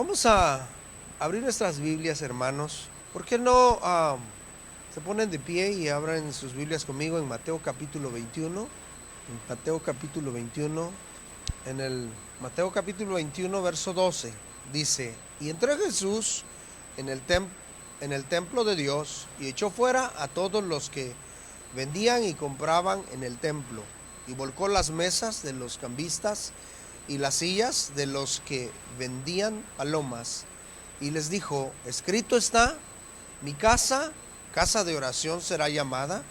Vamos a abrir nuestras Biblias, hermanos. ¿Por qué no se ponen de pie y abran sus Biblias conmigo en Mateo capítulo 21? En Mateo capítulo 21, en el Mateo capítulo 21, verso 12, dice: Y entró Jesús en en el templo de Dios y echó fuera a todos los que vendían y compraban en el templo, y volcó las mesas de los cambistas y las sillas de los que vendían palomas, y les dijo: escrito está, mi casa, casa de oración será llamada,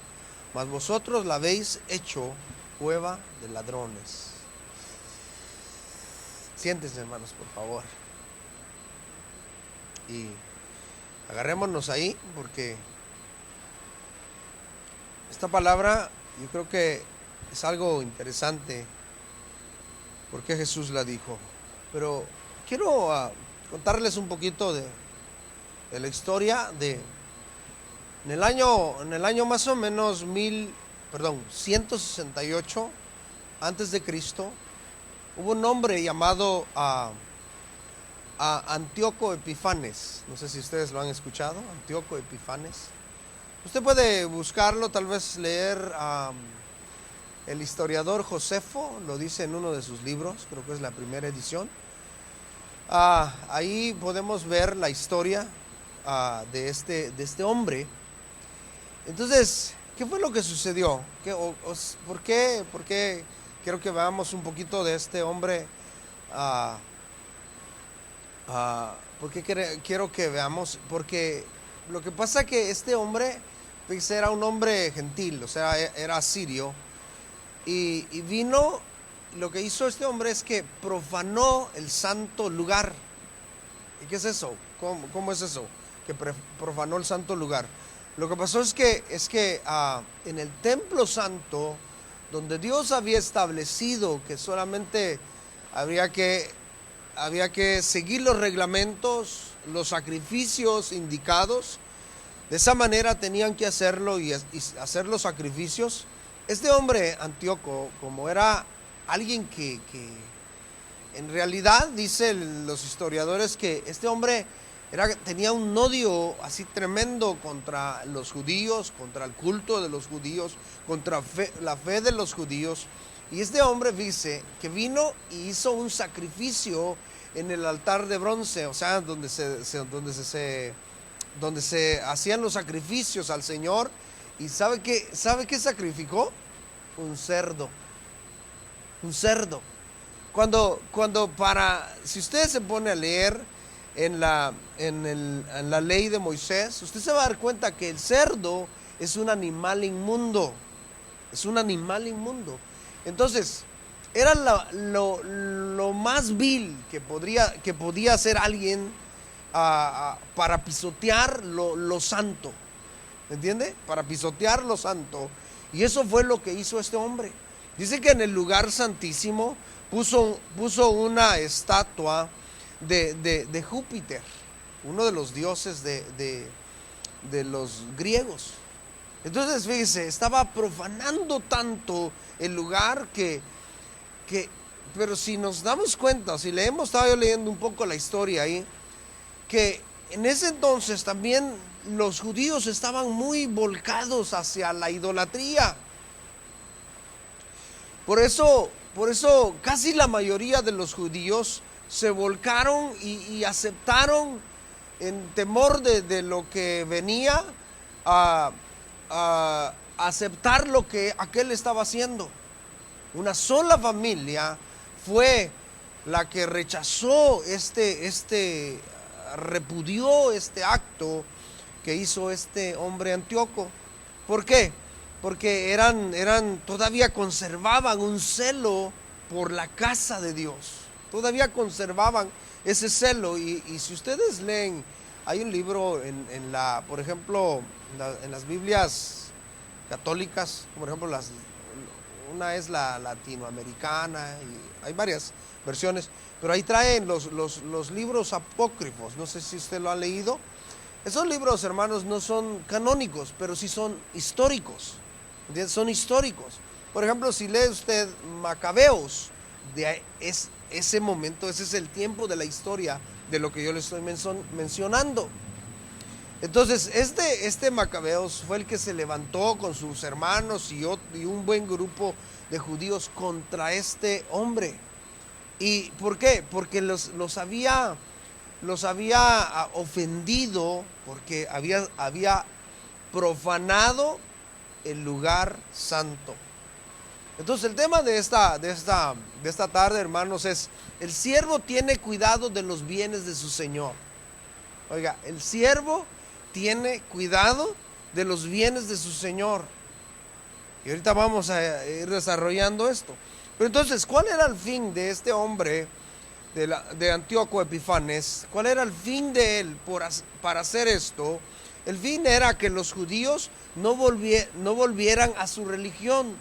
mas vosotros la habéis hecho cueva de ladrones. Siéntense, hermanos, por favor, y agarrémonos ahí, porque esta palabra yo creo que es algo interesante, porque Jesús la dijo. Pero quiero contarles un poquito de la historia de en el año más o menos 168 antes de Cristo. Hubo un hombre llamado Antíoco Epifanes. No sé si ustedes lo han escuchado, Antíoco Epifanes. Usted puede buscarlo, tal vez leer el historiador Josefo, lo dice en uno de sus libros, creo que es la primera edición. Ahí podemos ver la historia de este hombre. Entonces, ¿qué fue lo que sucedió? ¿Por qué quiero que veamos un poquito de este hombre? ah, ¿Por qué quiero que veamos? Porque lo que pasa que este hombre pues, era un hombre gentil, o sea, era sirio, y vino. Lo que hizo este hombre es que profanó el santo lugar. ¿Y qué es eso? ¿Cómo es eso? Que profanó el santo lugar. Lo que pasó es que en el templo santo, donde Dios había establecido que solamente había que, había que seguir los reglamentos, los sacrificios indicados, de esa manera tenían que hacerlo y hacer los sacrificios. Este hombre Antíoco, como era alguien que en realidad, dicen los historiadores, que este hombre tenía un odio así tremendo contra los judíos, contra el culto de los judíos, contra la fe de los judíos. Y este hombre dice que vino y hizo un sacrificio en el altar de bronce, o sea, donde se hacían los sacrificios al Señor. ¿Y sabe qué sacrificó? Un cerdo. Un cerdo. Si usted se pone a leer en la ley de Moisés, usted se va a dar cuenta que el cerdo es un animal inmundo. Es un animal inmundo. Entonces, era lo más vil que podía hacer alguien para pisotear lo santo. ¿Me entiende? Para pisotear lo santo. Y eso fue lo que hizo este hombre. Dice que en el lugar santísimo puso una estatua de Júpiter, uno de los dioses de los griegos. Entonces, fíjese, estaba profanando tanto el lugar pero si nos damos cuenta, si leemos, estaba yo leyendo un poco la historia ahí, que en ese entonces también los judíos estaban muy volcados hacia la idolatría. Por eso casi la mayoría de los judíos se volcaron y aceptaron en temor de lo que venía a aceptar lo que aquel estaba haciendo. Una sola familia fue la que rechazó repudió este acto que hizo este hombre Antíoco. ¿Por qué? Porque todavía conservaban un celo por la casa de Dios. Todavía conservaban ese celo. Y si ustedes leen, hay un libro por ejemplo, en las Biblias católicas, por ejemplo, una es la latinoamericana, y hay varias versiones, pero ahí traen los libros apócrifos. No sé si usted lo ha leído. Esos libros, hermanos, no son canónicos, pero sí son históricos. ¿Entiendes? Son históricos. Por ejemplo, si lee usted Macabeos, ese momento, ese es el tiempo de la historia de lo que yo le estoy mencionando. Entonces, este Macabeos fue el que se levantó con sus hermanos y un buen grupo de judíos contra este hombre. ¿Y por qué? Porque los había ofendido, porque había profanado el lugar santo. Entonces el tema de esta tarde, hermanos, es: el siervo tiene cuidado de los bienes de su señor. Oiga, el siervo tiene cuidado de los bienes de su señor. Y ahorita vamos a ir desarrollando esto. Pero entonces, ¿cuál era el fin de este hombre, de Antíoco Epifanes? ¿Cuál era el fin de él para hacer esto? El fin era que los judíos no volvieran a su religión.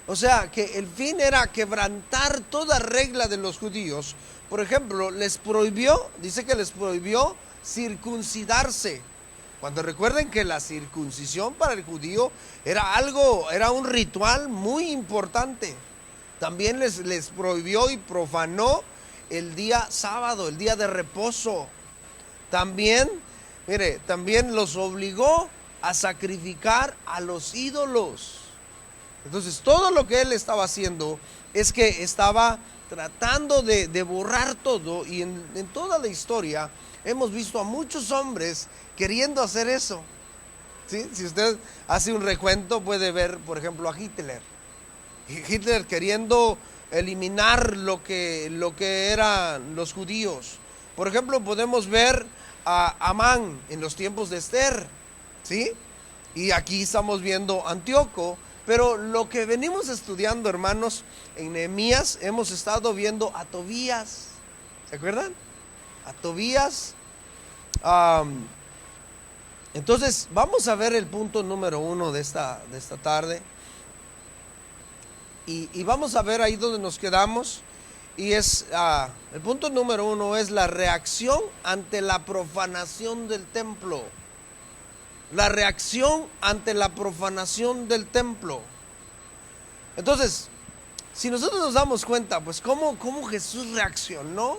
O sea, que el fin era quebrantar toda regla de los judíos. Por ejemplo, dice que les prohibió circuncidarse. Cuando recuerden que la circuncisión para el judío era un ritual muy importante. También les prohibió y profanó el día sábado, el día de reposo. También los obligó a sacrificar a los ídolos. Entonces, todo lo que él estaba haciendo es que estaba tratando de borrar todo. Y en toda la historia hemos visto a muchos hombres queriendo hacer eso. ¿Sí? Si usted hace un recuento, puede ver, por ejemplo, a Hitler. Hitler queriendo eliminar lo que eran los judíos. Por ejemplo, podemos ver a Amán en los tiempos de Esther, ¿sí? Y aquí estamos viendo Antíoco. Pero lo que venimos estudiando, hermanos, en Nehemías, hemos estado viendo a Tobías. ¿Se acuerdan? A Tobías. Entonces, vamos a ver el punto número 1 de esta tarde. Y vamos a ver ahí donde nos quedamos. Y es el punto número 1 es la reacción ante la profanación del templo. La reacción ante la profanación del templo. Entonces, si nosotros nos damos cuenta, pues cómo Jesús reaccionó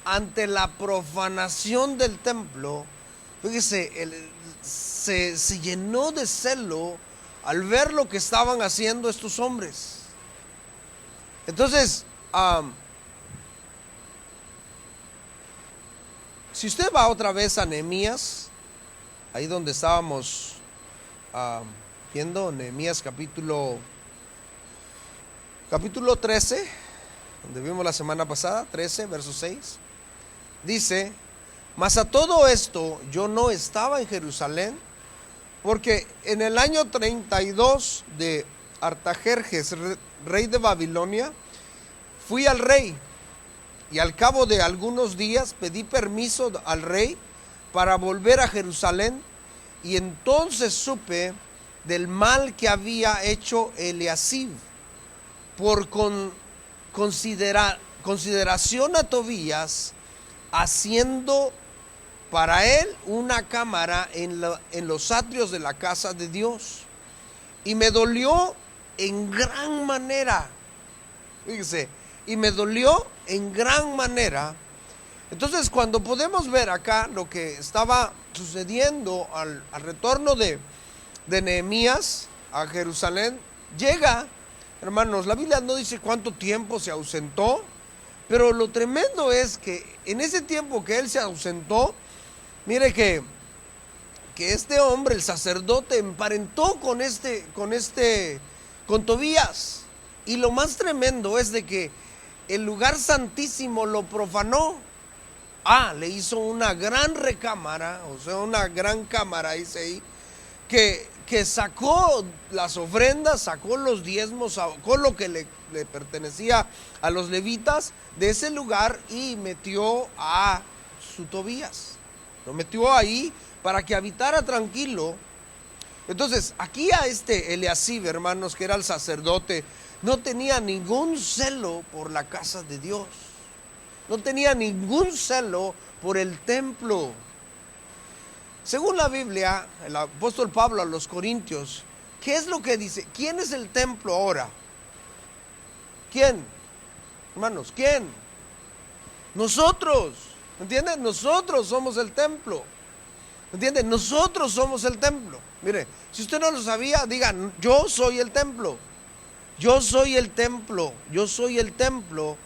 ante la profanación del templo. Fíjese, se llenó de celo al ver lo que estaban haciendo estos hombres. Entonces, si usted va otra vez a Nehemías, ahí donde estábamos viendo, Nehemías capítulo 13, donde vimos la semana pasada, 13, verso 6, dice: mas a todo esto yo no estaba en Jerusalén, porque en el año 32 de Artajerjes, rey de Babilonia, fui al rey, y al cabo de algunos días pedí permiso al rey para volver a Jerusalén, y entonces supe del mal que había hecho Eliasib por consideración a Tobías, haciendo para él una cámara en los atrios de la casa de Dios. Y me dolió en gran manera. Fíjese, y me dolió en gran manera. Entonces, cuando podemos ver acá lo que estaba sucediendo al retorno de Nehemías a Jerusalén, llega, hermanos, la Biblia no dice cuánto tiempo se ausentó, pero lo tremendo es que en ese tiempo que él se ausentó, mire que este hombre, el sacerdote, emparentó con Tobías. Y lo más tremendo es de que el lugar santísimo lo profanó. Le hizo una gran recámara, o sea, una gran cámara, dice ahí, que sacó las ofrendas, sacó los diezmos, sacó lo que le pertenecía a los levitas de ese lugar y metió a su Tobías. Lo metió ahí para que habitara tranquilo. Entonces, aquí a Eliasib, hermanos, que era el sacerdote, no tenía ningún celo por la casa de Dios. No tenía ningún celo por el templo. Según la Biblia, el apóstol Pablo a los Corintios, ¿qué es lo que dice? ¿Quién es el templo ahora? ¿Quién? Hermanos, ¿quién? Nosotros. ¿Entienden? Nosotros somos el templo. ¿Entienden? Nosotros somos el templo. Mire, si usted no lo sabía, digan, yo soy el templo. Yo soy el templo. Yo soy el templo.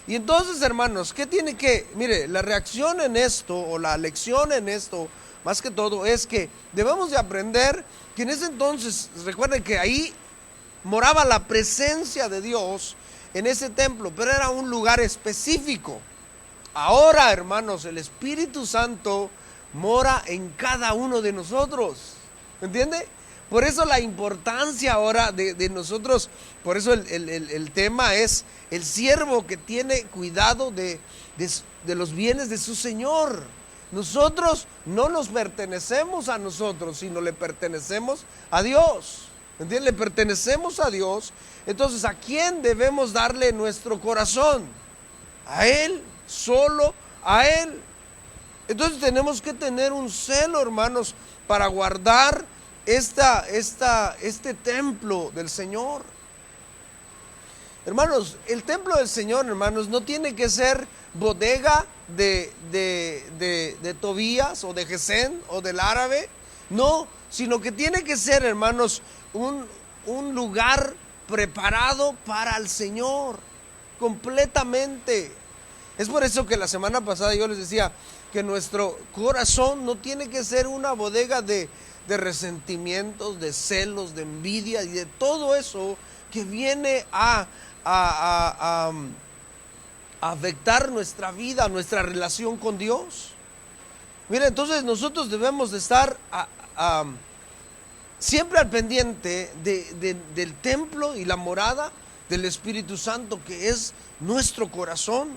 Y entonces, hermanos, ¿qué tiene que? Mire, la reacción en esto, o la lección en esto, más que todo, es que debemos de aprender que en ese entonces, recuerden que ahí moraba la presencia de Dios en ese templo, pero era un lugar específico. Ahora, hermanos, el Espíritu Santo mora en cada uno de nosotros. ¿Entiende? Por eso la importancia ahora de nosotros, por eso el tema es el siervo que tiene cuidado de los bienes de su Señor. Nosotros no nos pertenecemos a nosotros, sino le pertenecemos a Dios. ¿Entiende? Le pertenecemos a Dios. Entonces, ¿a quién debemos darle nuestro corazón? A Él, solo a Él. Entonces tenemos que tener un celo, hermanos, para guardar este templo del Señor. Hermanos, el templo del Señor, hermanos, no tiene que ser bodega de Tobías o de Gesén o del árabe, no, sino que tiene que ser, hermanos, un lugar preparado para el Señor, completamente. Es por eso que la semana pasada yo les decía que nuestro corazón no tiene que ser una bodega de resentimientos, de celos, de envidia y de todo eso que viene a afectar nuestra vida, nuestra relación con Dios. Mira, entonces nosotros debemos de estar siempre al pendiente del templo y la morada del Espíritu Santo, que es nuestro corazón.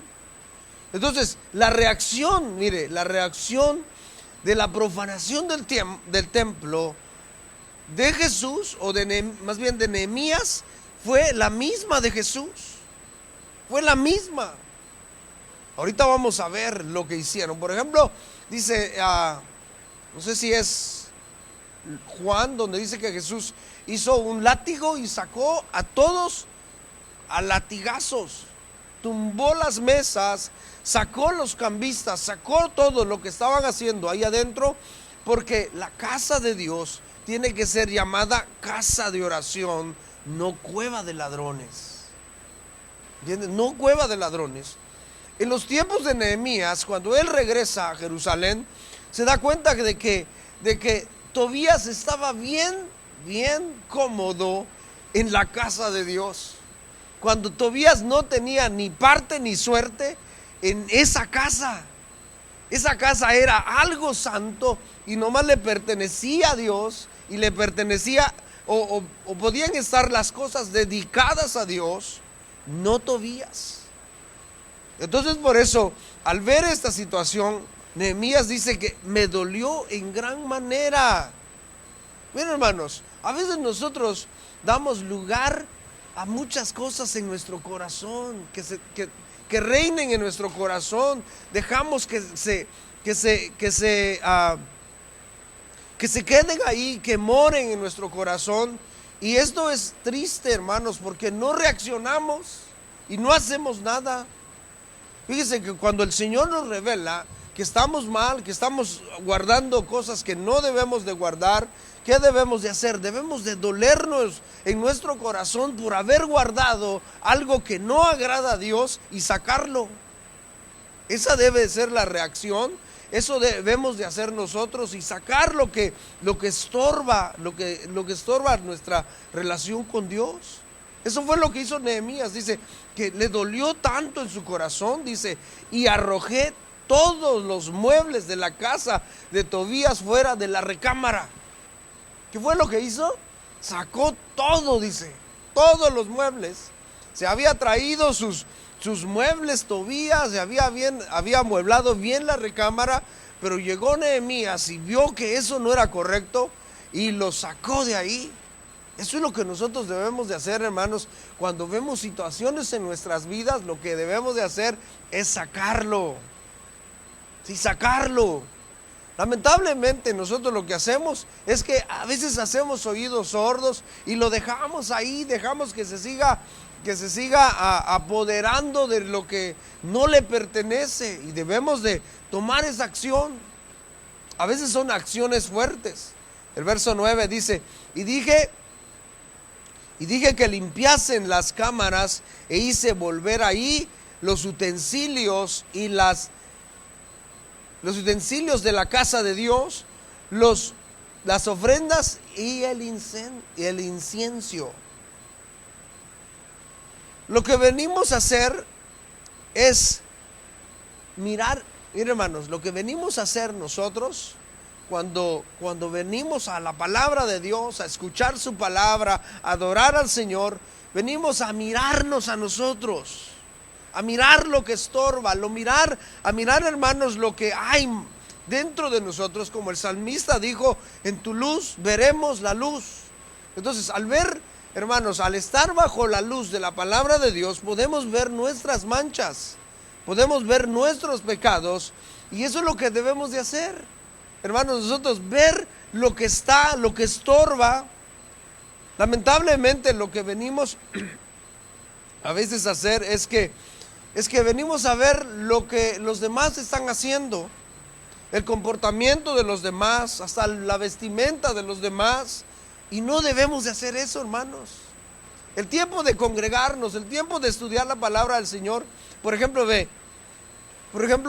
Entonces, la reacción, mire, la reacción de la profanación del templo de Jesús, o más bien de Nehemías, fue la misma de Jesús. Fue la misma. Ahorita vamos a ver lo que hicieron. Por ejemplo, dice, no sé si es Juan, donde dice que Jesús hizo un látigo y sacó a todos a latigazos, tumbó las mesas, sacó los cambistas, sacó todo lo que estaban haciendo ahí adentro, porque la casa de Dios tiene que ser llamada casa de oración, no cueva de ladrones. ¿Entiendes? No cueva de ladrones. En los tiempos de Nehemías, cuando él regresa a Jerusalén, se da cuenta de que Tobías estaba bien cómodo en la casa de Dios. Cuando Tobías no tenía ni parte ni suerte en esa casa. Esa casa era algo santo y nomás le pertenecía a Dios, y le pertenecía, o podían estar las cosas dedicadas a Dios, no Tobías. Entonces, por eso, al ver esta situación, Nehemías dice que me dolió en gran manera. Miren, hermanos, a veces nosotros damos lugar a muchas cosas en nuestro corazón, que reinen en nuestro corazón. Dejamos que se queden ahí, que moren en nuestro corazón. Y esto es triste, hermanos, porque no reaccionamos y no hacemos nada. Fíjense que cuando el Señor nos revela que estamos mal, que estamos guardando cosas que no debemos de guardar, ¿qué debemos de hacer? Debemos de dolernos en nuestro corazón por haber guardado algo que no agrada a Dios y sacarlo. Esa debe de ser la reacción. Eso debemos de hacer nosotros y sacar lo que estorba, lo que estorba nuestra relación con Dios. Eso fue lo que hizo Nehemías. Dice que le dolió tanto en su corazón, dice, y arrojé todos los muebles de la casa de Tobías fuera de la recámara. ¿Qué fue lo que hizo? Sacó todo, dice, todos los muebles. Se había traído sus muebles Tobías, había amueblado bien la recámara, pero llegó Nehemías y vio que eso no era correcto y lo sacó de ahí. Eso es lo que nosotros debemos de hacer, hermanos. Cuando vemos situaciones en nuestras vidas, lo que debemos de hacer es sacarlo. Sí, sacarlo. Lamentablemente nosotros lo que hacemos es que a veces hacemos oídos sordos y lo dejamos ahí, dejamos que se siga que se siga apoderando de lo que no le pertenece, y debemos de tomar esa acción. A veces son acciones fuertes. El verso 9 dice: y dije que limpiasen las cámaras e hice volver ahí los utensilios de la casa de Dios, las ofrendas y el incienso. Lo que venimos a hacer es miren, hermanos, lo que venimos a hacer nosotros cuando venimos a la palabra de Dios, a escuchar su palabra, a adorar al Señor, venimos a mirarnos a nosotros, a mirar lo que estorba, a mirar, hermanos, lo que hay dentro de nosotros. Como el salmista dijo: en tu luz veremos la luz. Entonces, al ver, hermanos, al estar bajo la luz de la palabra de Dios, podemos ver nuestras manchas, podemos ver nuestros pecados, y eso es lo que debemos de hacer, hermanos, nosotros ver lo que estorba. Lamentablemente, lo que venimos a veces a hacer es que venimos a ver lo que los demás están haciendo, el comportamiento de los demás, hasta la vestimenta de los demás, y no debemos de hacer eso, hermanos. El tiempo de congregarnos, el tiempo de estudiar la palabra del Señor. Por ejemplo,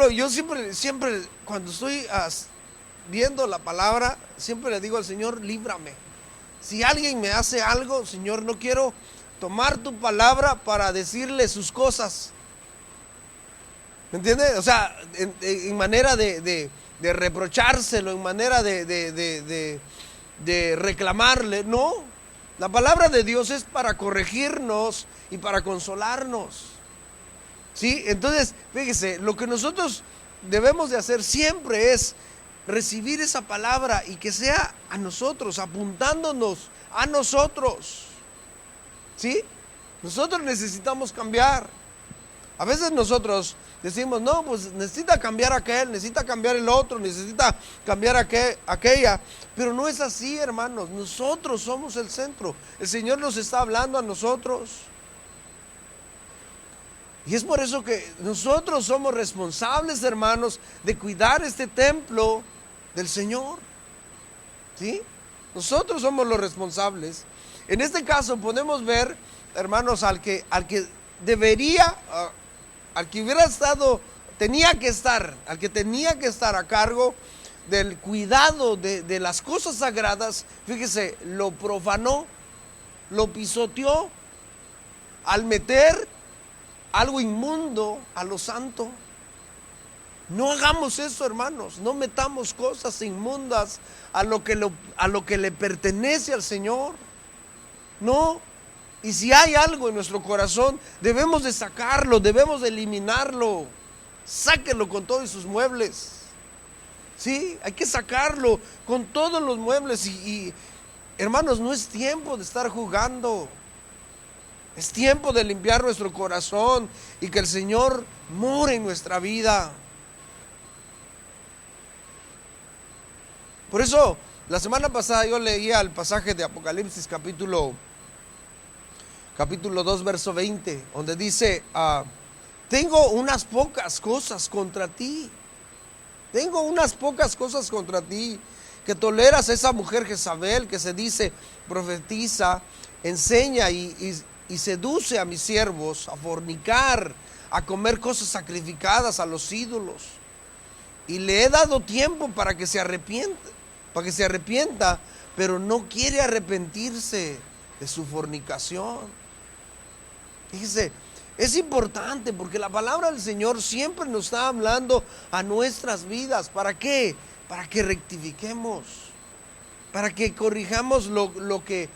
yo siempre cuando estoy viendo la palabra, siempre le digo al Señor: líbrame. Si alguien me hace algo, Señor, no quiero tomar tu palabra para decirle sus cosas. ¿Me entiendes? O sea, en manera de reprochárselo, en manera de reclamarle. No, la palabra de Dios es para corregirnos y para consolarnos. ¿Sí? Entonces, fíjese, lo que nosotros debemos de hacer siempre es recibir esa palabra, y que sea a nosotros, apuntándonos a nosotros. ¿Sí? Nosotros necesitamos cambiar. A veces nosotros decimos: no, pues necesita cambiar aquel, necesita cambiar el otro, necesita cambiar aquella. Pero no es así, hermanos. Nosotros somos el centro. El Señor nos está hablando a nosotros. Y es por eso que nosotros somos responsables, hermanos, de cuidar este templo del Señor. ¿Sí? Nosotros somos los responsables. En este caso podemos ver, hermanos, al que debería, al que hubiera estado, al que tenía que estar a cargo del cuidado de las cosas sagradas. Fíjese, lo profanó, lo pisoteó al meter algo inmundo a lo santo. No hagamos eso, hermanos. No metamos cosas inmundas a lo que le pertenece al Señor. No. Y si hay algo en nuestro corazón, debemos de sacarlo, debemos de eliminarlo. Sáquenlo con todos sus muebles. Sí, hay que sacarlo con todos los muebles. Y hermanos, no es tiempo de estar jugando. Es tiempo de limpiar nuestro corazón y que el Señor more en nuestra vida. Por eso, la semana pasada yo leía el pasaje de Apocalipsis capítulo 2, verso 20, donde dice: tengo unas pocas cosas contra ti. Tengo unas pocas cosas contra ti, que toleras a esa mujer Jezabel, que se dice profetiza, enseña y seduce a mis siervos a fornicar, a comer cosas sacrificadas a los ídolos. Y le he dado tiempo para que se arrepienta, pero no quiere arrepentirse de su fornicación. Fíjese, es importante porque la palabra del Señor siempre nos está hablando a nuestras vidas. ¿Para qué? Para que rectifiquemos, para que corrijamos lo que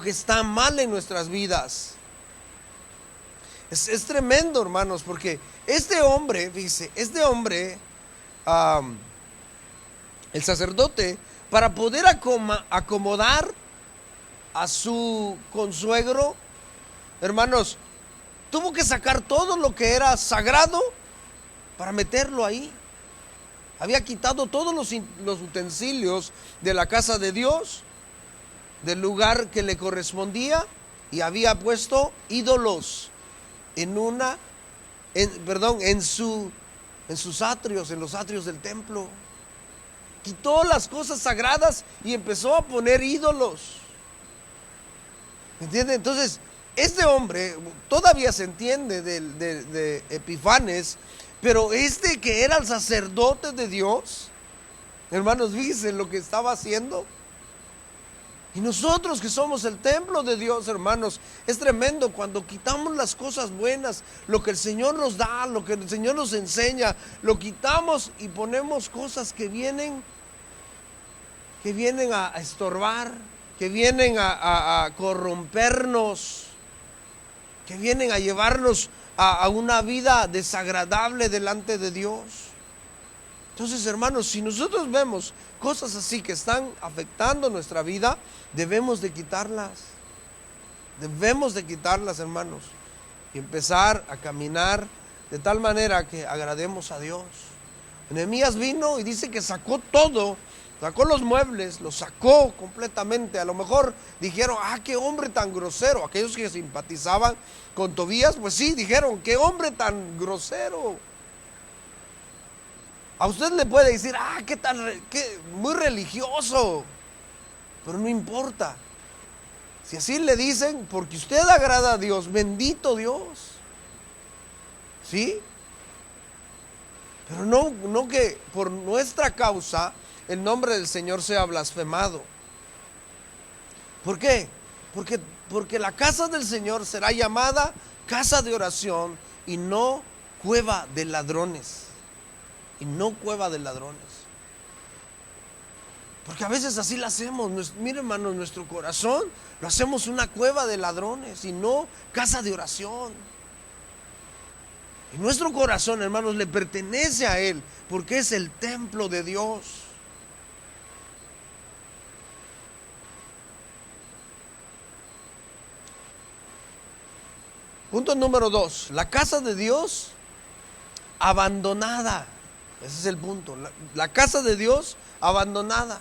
está mal en nuestras vidas. Es tremendo, hermanos, porque este hombre, fíjese, el sacerdote, para poder acomodar a su consuegro, hermanos, tuvo que sacar todo lo que era sagrado para meterlo ahí. Había quitado todos los utensilios de la casa de Dios, del lugar que le correspondía, y había puesto ídolos. en sus atrios, en los atrios del templo. Quitó las cosas sagradas y empezó a poner ídolos. ¿Me entiende? Entonces, este hombre todavía se entiende de Epifanes, pero este que era el sacerdote de Dios, hermanos, dicen lo que estaba haciendo. Y nosotros que somos el templo de Dios, hermanos, es tremendo cuando quitamos las cosas buenas, lo que el Señor nos da, lo que el Señor nos enseña, lo quitamos y ponemos cosas que vienen a estorbar, que vienen a corrompernos, que vienen a llevarnos a una vida desagradable delante de Dios. Entonces, hermanos, si nosotros vemos cosas así que están afectando nuestra vida, debemos de quitarlas. Debemos de quitarlas, hermanos, y empezar a caminar de tal manera que agrademos a Dios. Nehemías vino y dice que sacó todo, sacó los muebles, los sacó completamente. A lo mejor dijeron, qué hombre tan grosero. Aquellos que simpatizaban con Tobías, pues sí, dijeron, qué hombre tan grosero. A usted le puede decir, qué muy religioso, pero no importa. Si así le dicen, porque usted agrada a Dios, bendito Dios. ¿Sí? Pero no que por nuestra causa el nombre del Señor sea blasfemado. ¿Por qué? Porque la casa del Señor será llamada casa de oración y no cueva de ladrones. Y no cueva de ladrones. Porque a veces así la hacemos. Mire, hermanos, nuestro corazón lo hacemos una cueva de ladrones y no casa de oración. Y nuestro corazón, hermanos, le pertenece a Él, porque es el templo de Dios. Punto número 2, la casa de Dios abandonada. Ese es el punto, la casa de Dios abandonada.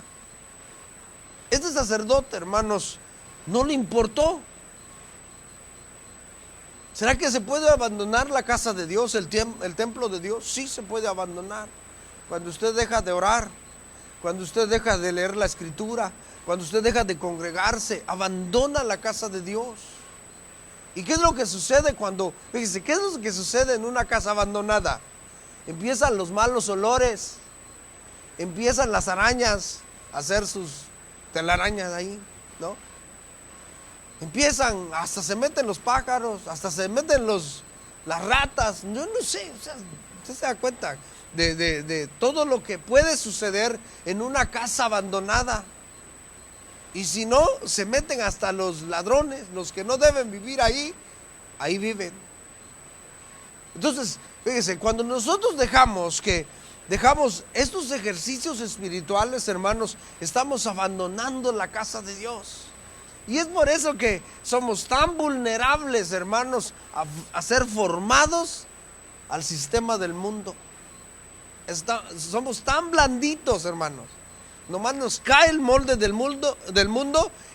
Este sacerdote, hermanos, no le importó. ¿Será que se puede abandonar la casa de Dios, el templo de Dios? Sí, se puede abandonar. Cuando usted deja de orar, cuando usted deja de leer la escritura, cuando usted deja de congregarse, abandona la casa de Dios. ¿Y qué es lo que sucede fíjese, qué es lo que sucede en una casa abandonada? Empiezan los malos olores, empiezan las arañas a hacer sus telarañas ahí, ¿no? Empiezan, hasta se meten los pájaros, hasta se meten las ratas. Yo no sé, o sea, usted se da cuenta de todo lo que puede suceder en una casa abandonada. Y si no, se meten hasta los ladrones, los que no deben vivir ahí viven. Entonces, fíjese, cuando nosotros dejamos estos ejercicios espirituales, hermanos, estamos abandonando la casa de Dios. Y es por eso que somos tan vulnerables, hermanos, a ser formados al sistema del mundo. Somos tan blanditos, hermanos. Nomás nos cae el molde del mundo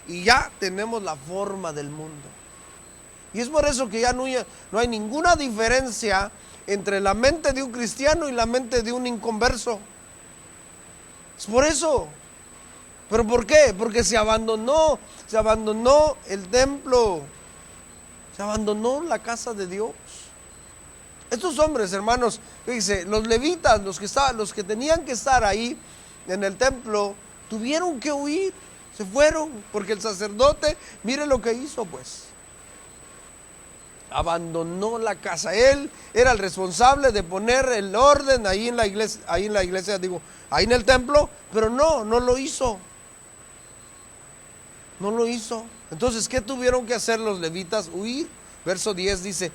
y ya tenemos la forma del mundo. Y es por eso que ya no hay ninguna diferencia entre la mente de un cristiano y la mente de un inconverso. Es por eso. ¿Pero por qué? Porque se abandonó el templo, se abandonó la casa de Dios. Estos hombres, hermanos, fíjense, los levitas, los que tenían que estar ahí en el templo, tuvieron que huir, se fueron, porque el sacerdote, mire lo que hizo, pues. Abandonó la casa. Él era el responsable de poner el orden ahí en la iglesia, ahí en el templo, pero no lo hizo. No lo hizo. Entonces, ¿qué tuvieron que hacer los levitas? Huir. Verso 10 dice,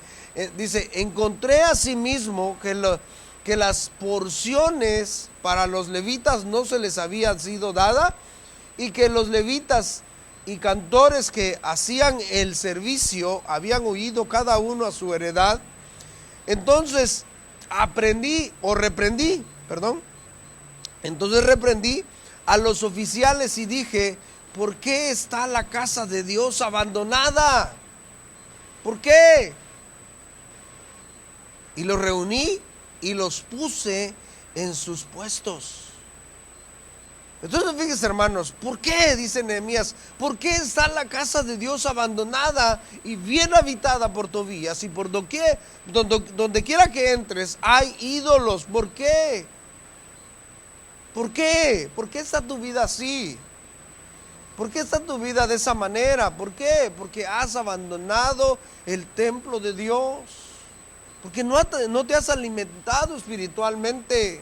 encontré asimismo que las porciones para los levitas no se les habían sido dadas, y que los levitas y cantores que hacían el servicio habían huido cada uno a su heredad. Entonces reprendí a los oficiales y dije, ¿por qué está la casa de Dios abandonada? ¿Por qué? y los reuní y los puse en sus puestos. Entonces fíjense, hermanos, ¿por qué? Dice Nehemías, ¿por qué está la casa de Dios abandonada y bien habitada por Tobías? Y por donde quiera que entres hay ídolos. ¿Por qué? ¿Por qué? ¿Por qué está tu vida así? ¿Por qué está tu vida de esa manera? ¿Por qué? Porque has abandonado el templo de Dios. Porque no te has alimentado espiritualmente.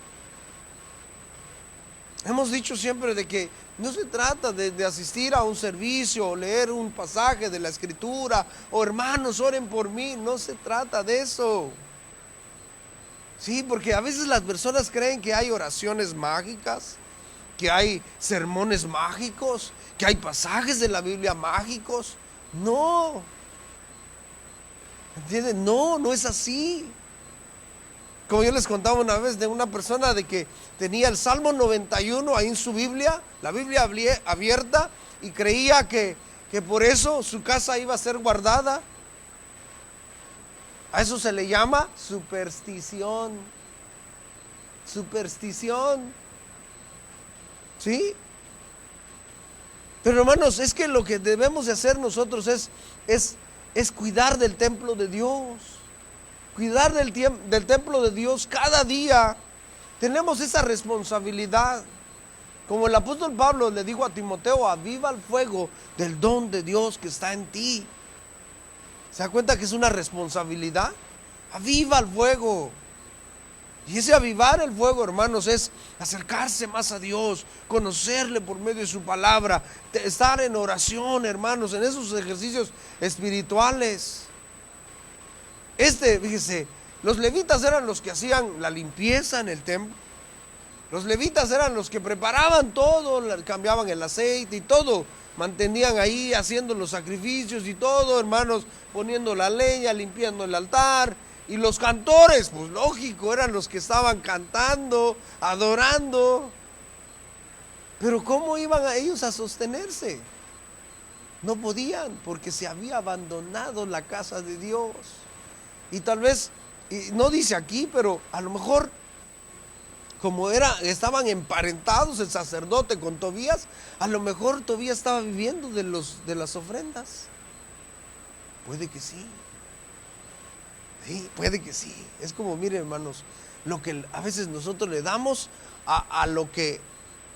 Hemos dicho siempre de que no se trata de asistir a un servicio o leer un pasaje de la Escritura o hermanos oren por mí. No se trata de eso. Sí, porque a veces las personas creen que hay oraciones mágicas, que hay sermones mágicos, que hay pasajes de la Biblia mágicos. No. ¿Entienden? No es así. Como yo les contaba una vez de una persona de que tenía el Salmo 91 ahí en su Biblia, la Biblia abierta, y creía que por eso su casa iba a ser guardada. A eso se le llama superstición. Superstición. ¿Sí? Pero hermanos, es que lo que debemos de hacer nosotros es cuidar del templo de Dios. Cuidar del templo de Dios cada día. Tenemos esa responsabilidad. Como el apóstol Pablo le dijo a Timoteo, aviva el fuego del don de Dios que está en ti. ¿Se da cuenta que es una responsabilidad? Aviva el fuego. Y ese avivar el fuego, hermanos, es acercarse más a Dios, conocerle por medio de su palabra, estar en oración, hermanos, en esos ejercicios espirituales. Fíjese, los levitas eran los que hacían la limpieza en el templo. Los levitas eran los que preparaban todo, cambiaban el aceite y todo, mantenían ahí haciendo los sacrificios y todo, hermanos, poniendo la leña, limpiando el altar. Y los cantores, pues lógico, eran los que estaban cantando, adorando. Pero ¿cómo iban a ellos a sostenerse? No podían, porque se había abandonado la casa de Dios. Y tal vez, y no dice aquí, pero a lo mejor como estaban emparentados el sacerdote con Tobías, a lo mejor Tobías estaba viviendo de las ofrendas. Puede que sí. Sí, puede que sí. Es como, miren, hermanos, lo que a veces nosotros le damos a lo que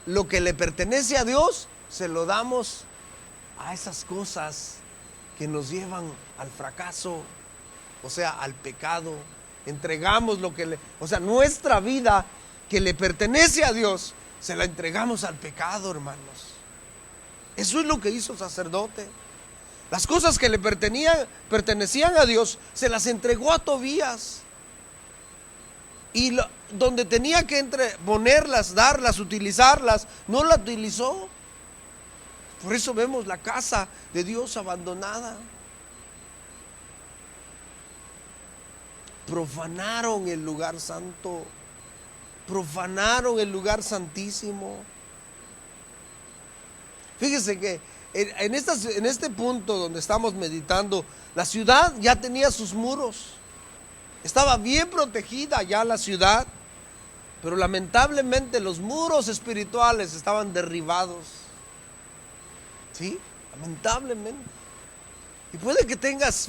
le pertenece a Dios, se lo damos a esas cosas que nos llevan al fracaso, o sea, al pecado. Entregamos nuestra vida que le pertenece a Dios, se la entregamos al pecado, hermanos. Eso es lo que hizo el sacerdote. Las cosas que le pertenecían a Dios, se las entregó a Tobías. Y donde tenía que ponerlas, darlas, utilizarlas, no la utilizó. Por eso vemos la casa de Dios abandonada. Profanaron el lugar santo. Profanaron el lugar santísimo. Fíjese que en este punto donde estamos meditando, la ciudad ya tenía sus muros. Estaba bien protegida ya la ciudad, pero lamentablemente los muros espirituales estaban derribados. ¿Sí? Lamentablemente. Y puede que tengas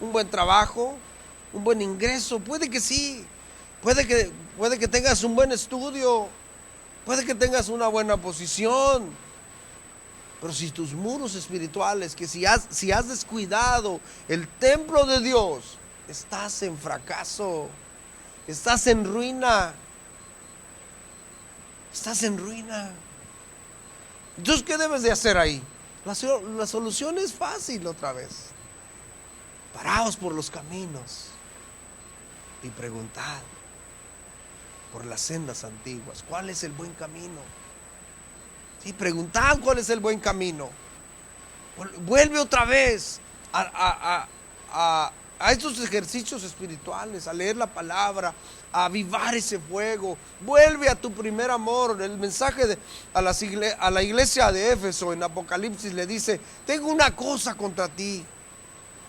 un buen trabajo, un buen ingreso, puede que sí. Puede que tengas un buen estudio, puede que tengas una buena posición, pero si tus muros espirituales, que si has descuidado el templo de Dios, estás en fracaso, estás en ruina, estás en ruina. Entonces, ¿qué debes de hacer ahí? La solución es fácil otra vez. Paraos por los caminos y preguntad por las sendas antiguas, ¿cuál es el buen camino? Sí, preguntad cuál es el buen camino. Vuelve otra vez a estos ejercicios espirituales, a leer la palabra, a avivar ese fuego. Vuelve a tu primer amor. El mensaje a la iglesia de Éfeso en Apocalipsis le dice: tengo una cosa contra ti.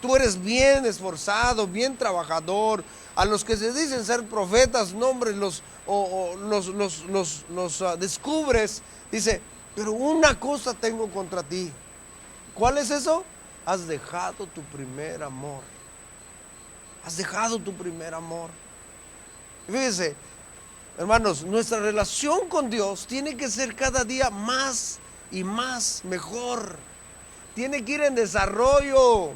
tú eres bien esforzado, bien trabajador. A los que se dicen ser profetas, nombres los descubres. Dice, pero una cosa tengo contra ti. ¿Cuál es eso? Has dejado tu primer amor. Has dejado tu primer amor. Fíjense, hermanos, nuestra relación con Dios tiene que ser cada día más y más mejor. Tiene que ir en desarrollo.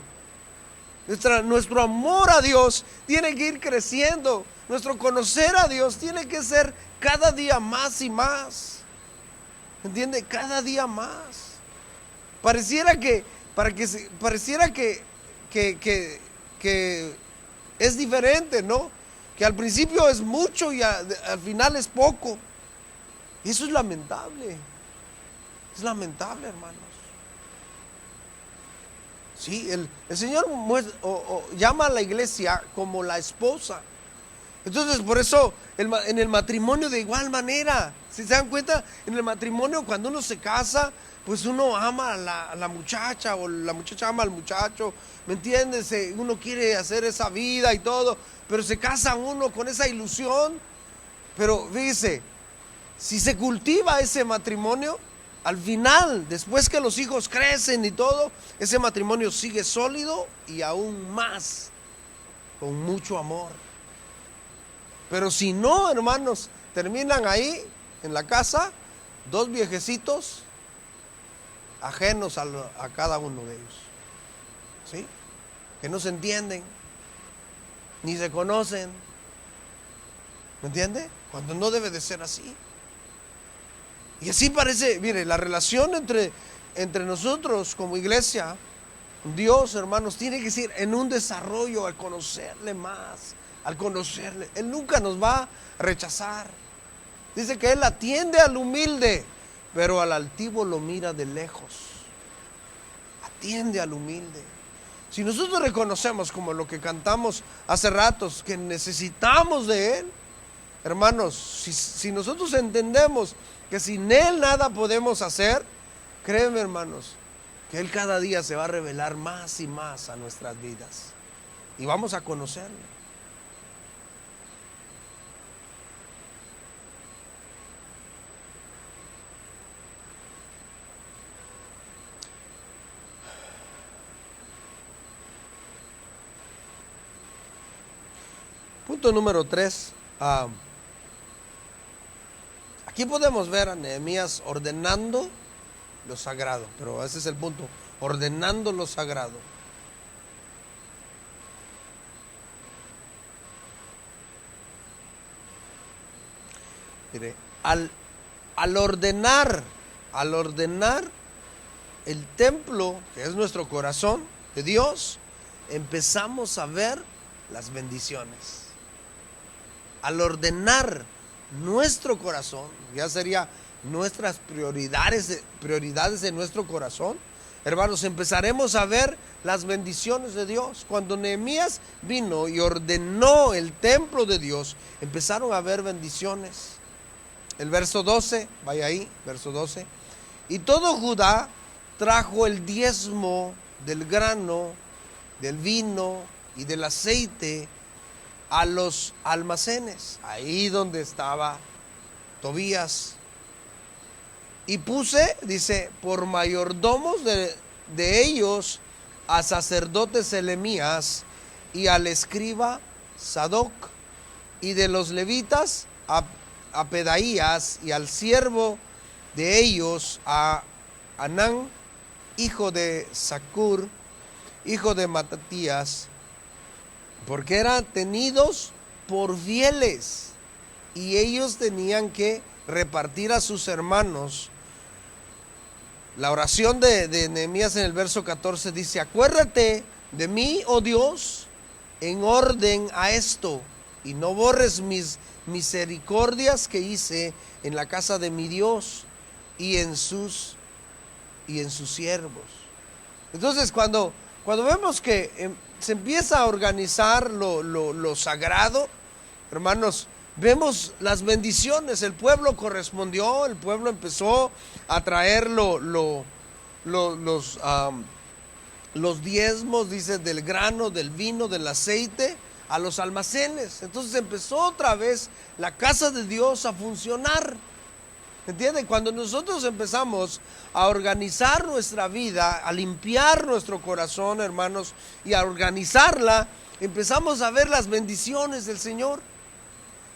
Nuestro amor a Dios tiene que ir creciendo. Nuestro conocer a Dios tiene que ser cada día más y más. ¿Entiende? Cada día más. Pareciera que es diferente, ¿no? Que al principio es mucho y al final es poco. Y eso es lamentable. Es lamentable, hermanos. Sí, el Señor llama a la iglesia como la esposa. Entonces, por eso en el matrimonio de igual manera, si se dan cuenta, en el matrimonio cuando uno se casa, pues uno ama a la muchacha o la muchacha ama al muchacho, ¿me entiendes? Uno quiere hacer esa vida y todo, pero se casa uno con esa ilusión. Pero fíjese, si se cultiva ese matrimonio, al final, después que los hijos crecen y todo, ese matrimonio sigue sólido y aún más, con mucho amor. Pero si no, hermanos, terminan ahí, en la casa, dos viejecitos ajenos a cada uno de ellos. ¿Sí? Que no se entienden, ni se conocen. ¿Me entiende? Cuando no debe de ser así. Y así parece, mire, la relación entre nosotros como iglesia, Dios, hermanos, tiene que ser en un desarrollo al conocerle más, al conocerle. Él nunca nos va a rechazar. Dice que Él atiende al humilde, pero al altivo lo mira de lejos. Atiende al humilde. Si nosotros reconocemos, como lo que cantamos hace ratos, que necesitamos de Él, hermanos, si nosotros entendemos que sin Él nada podemos hacer, créeme, hermanos, que Él cada día se va a revelar más y más a nuestras vidas y vamos a conocerle. Punto número 3. Aquí podemos ver a Nehemías ordenando lo sagrado, pero ese es el punto, ordenando lo sagrado. Mire, al ordenar el templo, que es nuestro corazón de Dios, empezamos a ver las bendiciones. Al ordenar nuestro corazón, ya sería nuestras prioridades de nuestro corazón, hermanos, empezaremos a ver las bendiciones de Dios. Cuando Nehemías vino y ordenó el templo de Dios, empezaron a ver bendiciones. El verso 12, vaya ahí, verso 12. Y todo Judá trajo el diezmo del grano, del vino y del aceite a los almacenes, ahí donde estaba Tobías. Y puse, dice, por mayordomos de ellos a sacerdote Selemías y al escriba Sadoc, y de los levitas a Pedaías, y al siervo de ellos a Anán, hijo de Zacur, hijo de Matatías, porque eran tenidos por fieles y ellos tenían que repartir a sus hermanos. La oración de Nehemías en el verso 14 dice: acuérdate de mí, oh Dios, en orden a esto, y no borres mis misericordias que hice en la casa de mi Dios y en sus siervos. Entonces, cuando vemos que se empieza a organizar lo sagrado, hermanos, vemos las bendiciones. El pueblo correspondió, el pueblo empezó a traer los los diezmos, dice, del grano, del vino, del aceite, a los almacenes. Entonces empezó otra vez la casa de Dios a funcionar. ¿Entienden? Cuando nosotros empezamos a organizar nuestra vida, a limpiar nuestro corazón, hermanos, y a organizarla, empezamos a ver las bendiciones del Señor.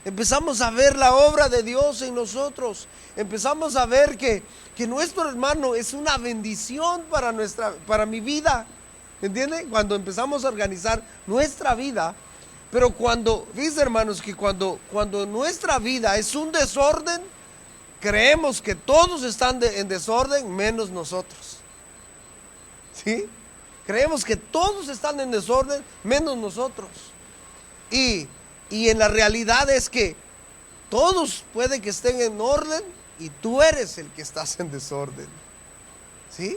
Empezamos a ver la obra de Dios en nosotros. Empezamos a ver que nuestro hermano es una bendición para mi vida. ¿Entienden? Cuando empezamos a organizar nuestra vida. Pero fíjense, hermanos, que cuando nuestra vida es un desorden, creemos que todos están en desorden menos nosotros. ¿Sí? Creemos que todos están en desorden menos nosotros. Y en la realidad es que todos pueden que estén en orden y tú eres el que estás en desorden. ¿Sí?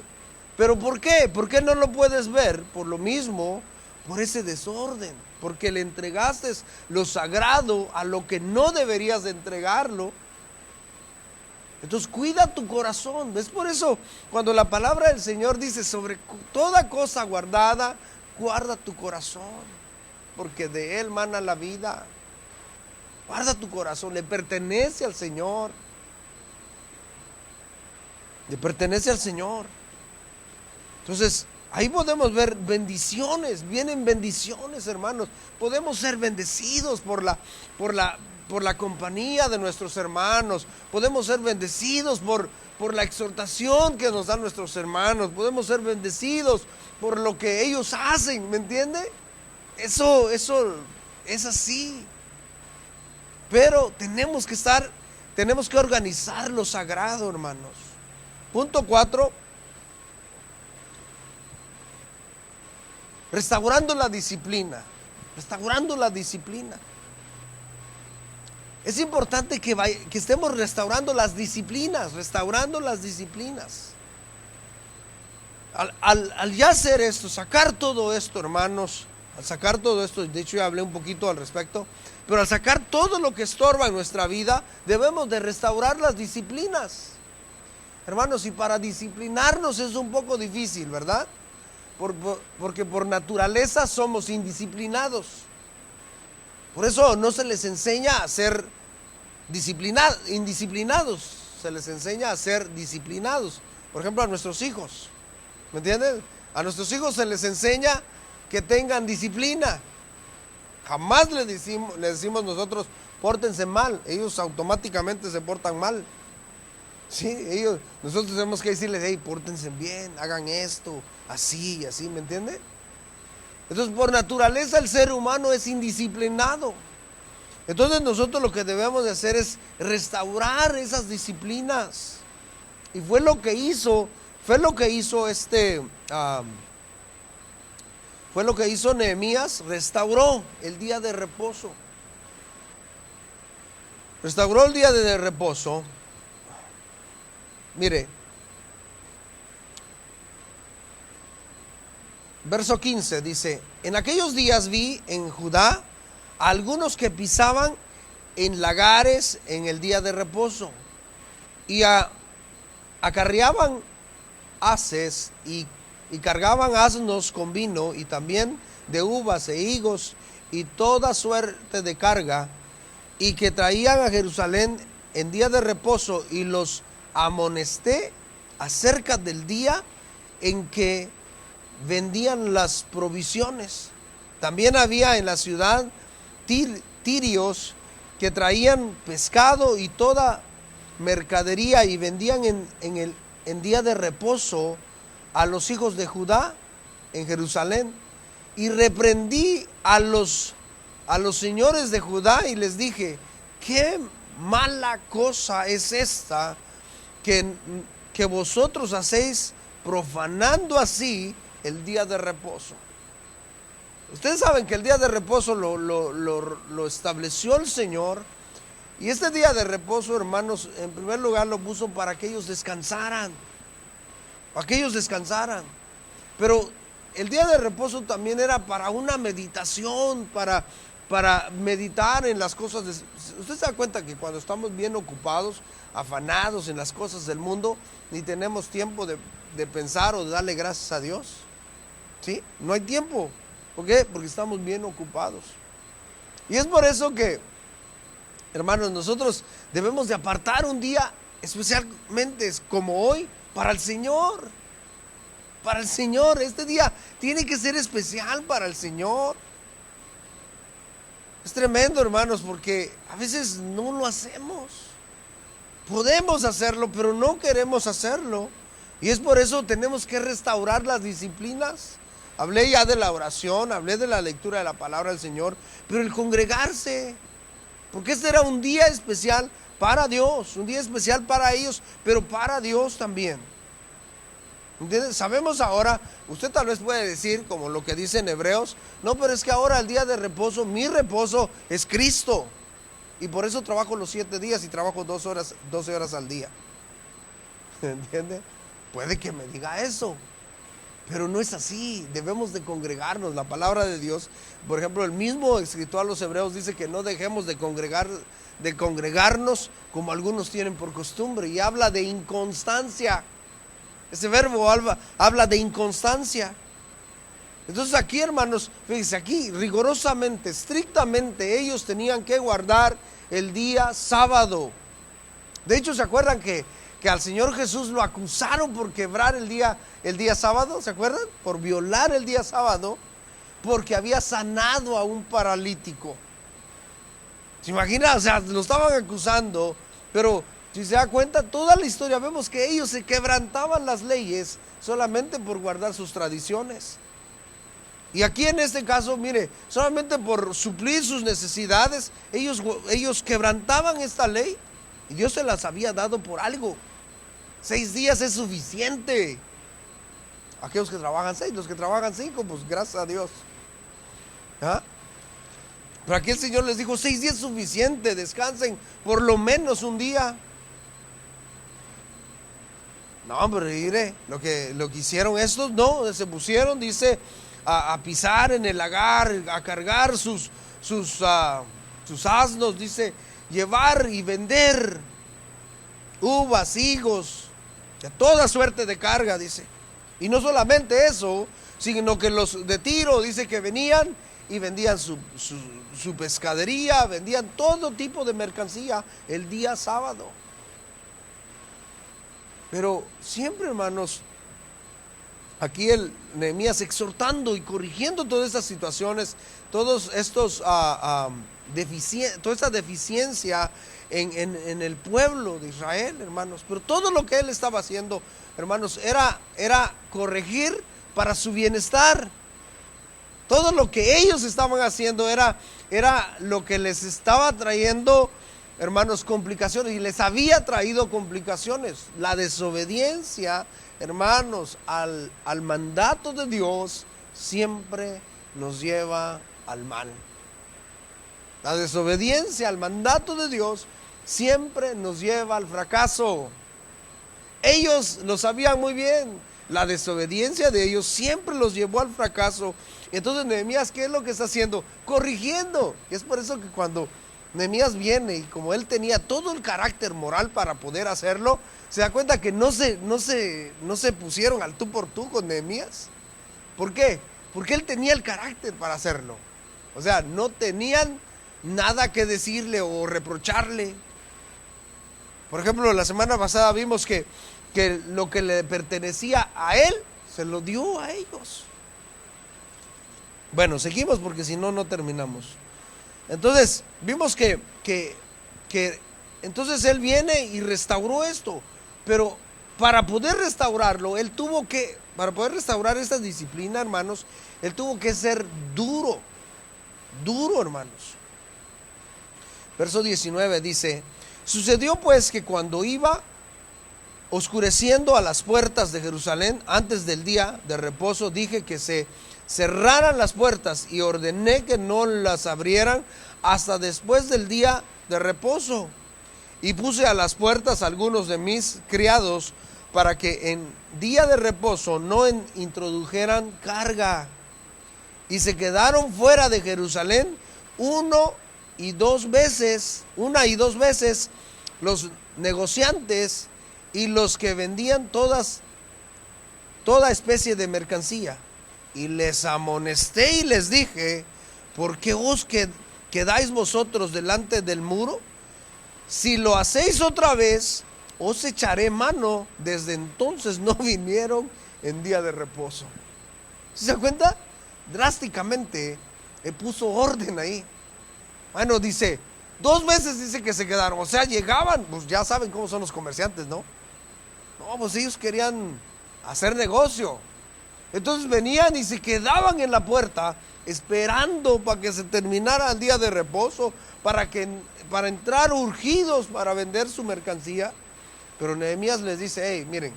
¿Pero por qué? ¿Por qué no lo puedes ver? Por lo mismo, por ese desorden. Porque le entregaste lo sagrado a lo que no deberías de entregarlo. Entonces cuida tu corazón. Es por eso cuando la palabra del Señor dice: sobre toda cosa guardada, guarda tu corazón, porque de él mana la vida. Guarda tu corazón, le pertenece al Señor. Le pertenece al Señor. Entonces ahí podemos ver bendiciones, vienen bendiciones, hermanos. Podemos ser bendecidos por la compañía de nuestros hermanos. Podemos ser bendecidos por la exhortación que nos dan nuestros hermanos. Podemos ser bendecidos por lo que ellos hacen, ¿me entiende? Eso es así. Pero tenemos que organizar lo sagrado, hermanos. Punto 4. Restaurando la disciplina. Restaurando la disciplina. Es importante que estemos restaurando las disciplinas. Restaurando las disciplinas. Al ya hacer esto, sacar todo esto, hermanos. Al sacar todo esto, de hecho ya hablé un poquito al respecto. Pero al sacar todo lo que estorba en nuestra vida, debemos de restaurar las disciplinas. Hermanos, y para disciplinarnos es un poco difícil, ¿verdad? Porque por naturaleza somos indisciplinados. Por eso no se les enseña a ser indisciplinados. Se les enseña a ser disciplinados. Por ejemplo, a nuestros hijos. ¿Me entienden? A nuestros hijos se les enseña que tengan disciplina. Jamás les decimos nosotros: pórtense mal. Ellos automáticamente se portan mal. Sí, nosotros tenemos que decirles: hey, pórtense bien, hagan esto, así y así, ¿me entiende? Entonces, por naturaleza el ser humano es indisciplinado. Entonces nosotros lo que debemos de hacer es restaurar esas disciplinas. Y fue lo que hizo Nehemías. Restauró el día de reposo. Restauró el día de reposo. Mire, verso 15 dice: en aquellos días vi en Judá a algunos que pisaban en lagares en el día de reposo y acarreaban haces y cargaban asnos con vino y también de uvas e higos y toda suerte de carga, y que traían a Jerusalén en día de reposo, y los amonesté acerca del día en que vendían las provisiones. También había en la ciudad tirios que traían pescado y toda mercadería y vendían en día de reposo a los hijos de Judá en Jerusalén. Y reprendí a los señores de Judá y les dije: qué mala cosa es esta que vosotros hacéis, profanando así el día de reposo. Ustedes saben que el día de reposo lo estableció el Señor. Y este día de reposo, hermanos, en primer lugar lo puso para que ellos descansaran. Para que ellos descansaran. Pero el día de reposo también era para una meditación, para meditar en las cosas. Usted se da cuenta que cuando estamos bien ocupados, afanados en las cosas del mundo, ni tenemos tiempo de pensar o de darle gracias a Dios. ¿sí? No hay tiempo. ¿Por qué? Porque estamos bien ocupados. Y es por eso que, hermanos, nosotros debemos de apartar un día, especialmente como hoy, para el Señor. Para el Señor. Este día tiene que ser especial para el Señor. Es tremendo, hermanos, porque a veces no lo hacemos. Podemos hacerlo, pero no queremos hacerlo. Y es por eso tenemos que restaurar las disciplinas. Hablé ya de la oración, hablé de la lectura de la palabra del Señor, pero el congregarse, porque este era un día especial para Dios, un día especial para ellos, pero para Dios también. ¿Entiendes? Sabemos ahora, usted tal vez puede decir, como lo que dice en Hebreos, no, pero es que ahora el día de reposo, mi reposo es Cristo. Y por eso trabajo los 7 días y trabajo 12 horas al día. ¿Entiende? Puede que me diga eso, pero no es así. Debemos de congregarnos. La palabra de Dios, por ejemplo, el mismo escritor a los Hebreos dice que no dejemos de congregarnos como algunos tienen por costumbre, y habla de inconstancia. Ese verbo habla de inconstancia. Entonces aquí, hermanos, fíjense, aquí rigurosamente, estrictamente, ellos tenían que guardar el día sábado. De hecho, ¿se acuerdan que al Señor Jesús lo acusaron por quebrar el día sábado? ¿Se acuerdan? Por violar el día sábado, porque había sanado a un paralítico. ¿Se imagina? O sea, lo estaban acusando, pero si se da cuenta, toda la historia vemos que ellos se quebrantaban las leyes solamente por guardar sus tradiciones. Y aquí en este caso, mire, solamente por suplir sus necesidades, ellos quebrantaban esta ley, y Dios se las había dado por algo. 6 días es suficiente. Aquellos que trabajan 6, los que trabajan 5, pues gracias a Dios. ¿Ah? Pero aquí el Señor les dijo, 6 días es suficiente, descansen por lo menos un día. No, pero mire, lo que hicieron estos, no, se pusieron, dice, a pisar en el lagar, a cargar sus asnos, dice, llevar y vender uvas, higos, de toda suerte de carga, dice. Y no solamente eso, sino que los de Tiro, dice que venían y vendían su pescadería, vendían todo tipo de mercancía el día sábado. Pero siempre, hermanos, aquí el Nehemías exhortando y corrigiendo todas estas situaciones, todos estos toda esta deficiencia en el pueblo de Israel, hermanos. Pero todo lo que él estaba haciendo, hermanos, era corregir para su bienestar. Todo lo que ellos estaban haciendo era lo que les estaba trayendo, hermanos, complicaciones, y les había traído complicaciones. La desobediencia, hermanos, al mandato de Dios siempre nos lleva al mal. La desobediencia al mandato de Dios siempre nos lleva al fracaso. Ellos lo sabían muy bien. La desobediencia de ellos siempre los llevó al fracaso. Entonces Nehemías, ¿qué es lo que está haciendo? Corrigiendo. Y es por eso que cuando Nehemías viene, y como él tenía todo el carácter moral para poder hacerlo, se da cuenta que no se pusieron al tú por tú con Nehemías. ¿Por qué? Porque él tenía el carácter para hacerlo. O sea, no tenían nada que decirle o reprocharle. Por ejemplo, la semana pasada vimos que lo que le pertenecía a él, se lo dio a ellos. Bueno, seguimos porque si no, no terminamos. Entonces, vimos que entonces él viene y restauró esto. Pero para poder restaurarlo, para poder restaurar esta disciplina, hermanos, él tuvo que ser duro, hermanos. Verso 19 dice: sucedió pues que cuando iba oscureciendo a las puertas de Jerusalén, antes del día de reposo, dije que se cerraran las puertas y ordené que no las abrieran hasta después del día de reposo. Y puse a las puertas algunos de mis criados para que en día de reposo no introdujeran carga. Y se quedaron fuera de Jerusalén una y dos veces los negociantes y los que vendían toda especie de mercancía. y les amonesté y les dije: ¿por qué os quedáis vosotros delante del muro? Si lo hacéis otra vez, os echaré mano. Desde entonces no vinieron en día de reposo. ¿Se dan cuenta? Drásticamente puso orden ahí. Bueno, dice, 2 veces dice que se quedaron. O sea, llegaban, pues ya saben cómo son los comerciantes, ¿no? No, pues ellos querían hacer negocio. Entonces venían y se quedaban en la puerta esperando para que se terminara el día de reposo, para entrar urgidos para vender su mercancía. Pero Nehemías les dice: hey, miren,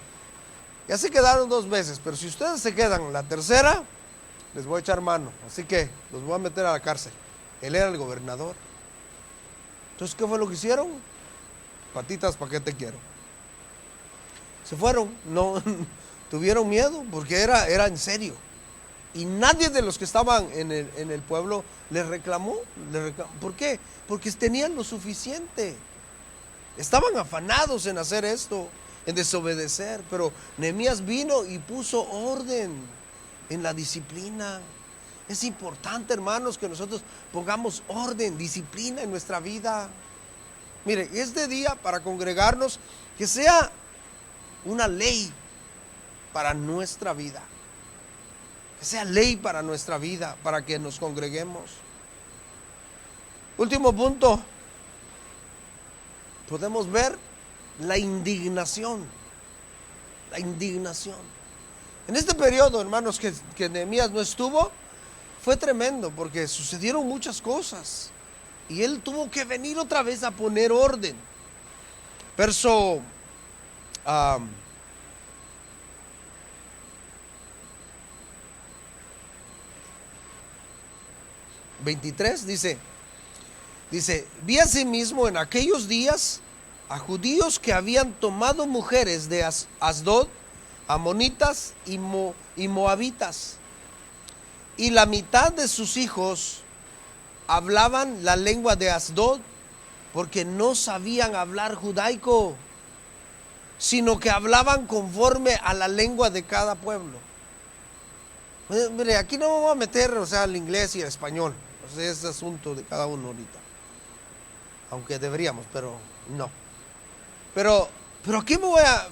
ya se quedaron 2 veces, pero si ustedes se quedan la tercera, les voy a echar mano, así que los voy a meter a la cárcel. Él era el gobernador. Entonces, ¿qué fue lo que hicieron? Patitas, ¿para qué te quiero? Se fueron, no tuvieron miedo, porque era en serio. Y nadie de los que estaban en el pueblo les reclamó. ¿Por qué? Porque tenían lo suficiente. Estaban afanados en hacer esto, en desobedecer. Pero Nehemías vino y puso orden en la disciplina. Es importante, hermanos, que nosotros pongamos orden, disciplina en nuestra vida. Mire, este día para congregarnos, que sea una ley para nuestra vida. Que sea ley para nuestra vida, para que nos congreguemos. Último punto. Podemos ver la indignación. La indignación. En este periodo, hermanos, que Nehemías no estuvo, fue tremendo porque sucedieron muchas cosas. Y él tuvo que venir otra vez a poner orden. Verso 23 dice: vi asimismo en aquellos días a judíos que habían tomado mujeres de Asdod, amonitas y moabitas, y la mitad de sus hijos hablaban la lengua de Asdod, porque no sabían hablar judaico, sino que hablaban conforme a la lengua de cada pueblo. Mire, aquí no me voy a meter, el inglés y el español. Es asunto de cada uno ahorita. Aunque deberíamos, pero no. Pero aquí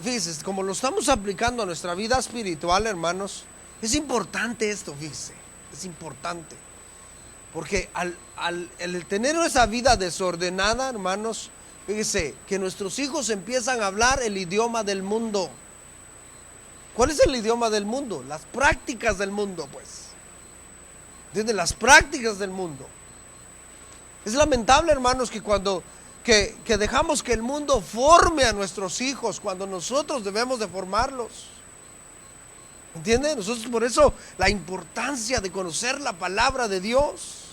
fíjese, como lo estamos aplicando a nuestra vida espiritual, hermanos, es importante esto, fíjese. Es importante. Porque al tener esa vida desordenada, hermanos, fíjese, que nuestros hijos empiezan a hablar el idioma del mundo. ¿Cuál es el idioma del mundo? Las prácticas del mundo, pues. Desde las prácticas del mundo. Es lamentable, hermanos, que cuando que dejamos que el mundo forme a nuestros hijos, cuando nosotros debemos de formarlos. ¿Entienden? Nosotros, por eso la importancia de conocer la palabra de Dios.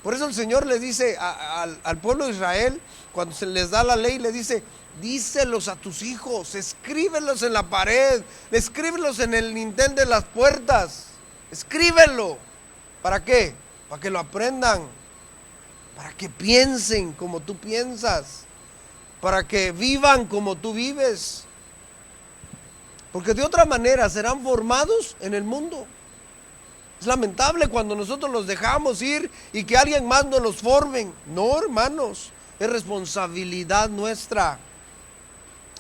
Por eso el Señor le dice al pueblo de Israel, cuando se les da la ley, le dice: díselos a tus hijos, escríbelos en la pared, escríbelos en el dintel de las puertas, escríbelo. ¿Para qué? Para que lo aprendan, para que piensen como tú piensas, para que vivan como tú vives. Porque de otra manera serán formados en el mundo. Es lamentable cuando nosotros los dejamos ir y que alguien más nos los formen. No, hermanos, es responsabilidad nuestra.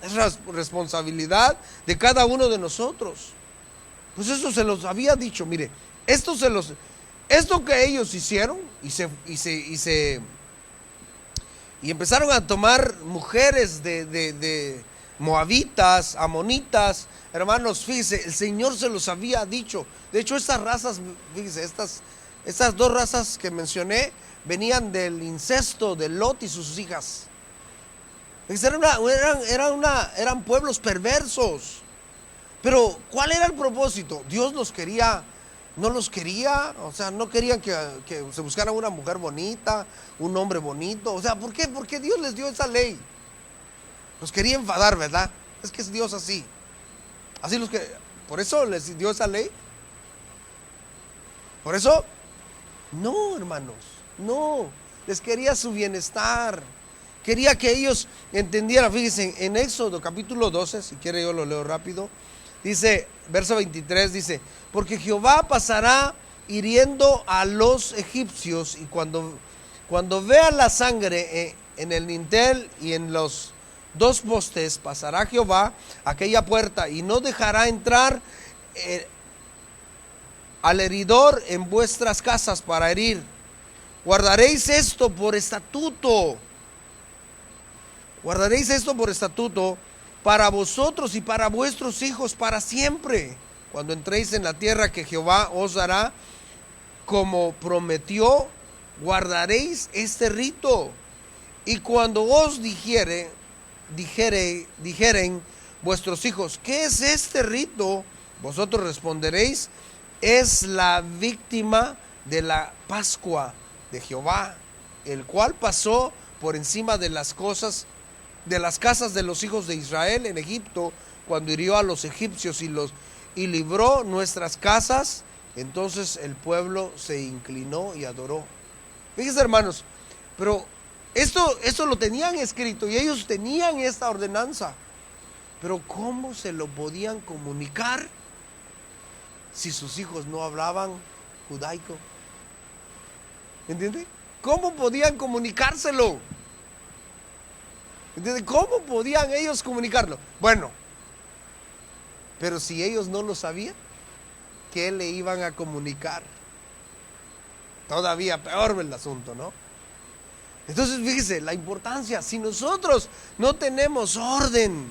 Es responsabilidad de cada uno de nosotros. Pues eso se los había dicho. Mire, esto que ellos hicieron y empezaron a tomar mujeres de moabitas, amonitas, hermanos, fíjese, el Señor se los había dicho. De hecho, estas razas, fíjese, estas 2 razas que mencioné venían del incesto de Lot y sus hijas. Eran pueblos perversos. Pero ¿cuál era el propósito? Dios no los quería, no querían que se buscara una mujer bonita, un hombre bonito. ¿Por qué? Porque Dios les dio esa ley. Los quería enfadar, ¿verdad? Es que es Dios así. Por eso les dio esa ley. Por eso, no, hermanos, no. Les quería su bienestar. Quería que ellos entendieran. Fíjense, en Éxodo capítulo 12, si quiere yo lo leo rápido. Dice, verso 23 dice, porque Jehová pasará hiriendo a los egipcios, y cuando vea la sangre en el dintel y en los dos postes, pasará Jehová aquella puerta y no dejará entrar al heridor en vuestras casas para herir. Guardaréis esto por estatuto. Guardaréis esto por estatuto para vosotros y para vuestros hijos para siempre, cuando entréis en la tierra que Jehová os dará, como prometió. Guardaréis este rito. Y cuando os dijeren vuestros hijos, ¿qué es este rito? Vosotros responderéis, es la víctima de la Pascua de Jehová, el cual pasó por encima de las casas de los hijos de Israel en Egipto, cuando hirió a los egipcios y libró nuestras casas. Entonces el pueblo se inclinó y adoró. Fíjense, hermanos, pero esto lo tenían escrito y ellos tenían esta ordenanza, pero ¿cómo se lo podían comunicar si sus hijos no hablaban judaico? ¿Entiende? ¿Cómo podían comunicárselo? ¿Entiende? ¿Cómo podían ellos comunicarlo? Bueno, pero si ellos no lo sabían, ¿qué le iban a comunicar? Todavía peor el asunto, ¿no? Entonces fíjese la importancia. Si nosotros no tenemos orden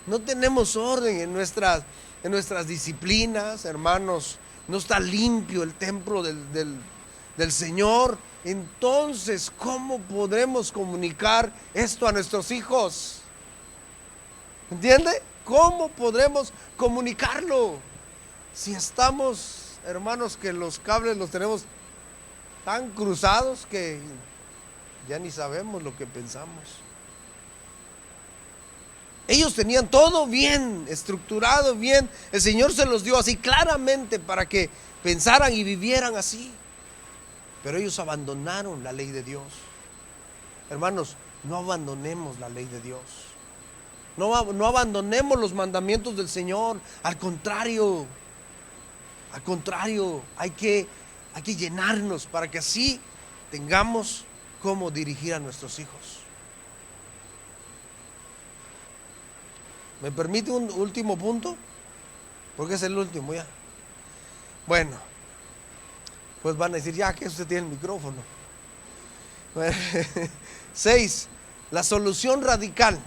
en nuestras disciplinas, hermanos, no está limpio el templo del Señor, entonces ¿cómo podremos comunicar esto a nuestros hijos? ¿Entiende? ¿Cómo podremos comunicarlo? Si estamos, hermanos, que los cables los tenemos tan cruzados que ya ni sabemos lo que pensamos. Ellos tenían todo bien estructurado, bien. El Señor se los dio así claramente para que pensaran y vivieran así. Pero ellos abandonaron la ley de Dios. Hermanos, no abandonemos la ley de Dios. No abandonemos los mandamientos del Señor. Al contrario, hay que llenarnos para que así tengamos cómo dirigir a nuestros hijos. ¿Me permite un último punto? Porque es el último ya. Bueno, pues van a decir, ya que usted tiene el micrófono. 6. La solución radical.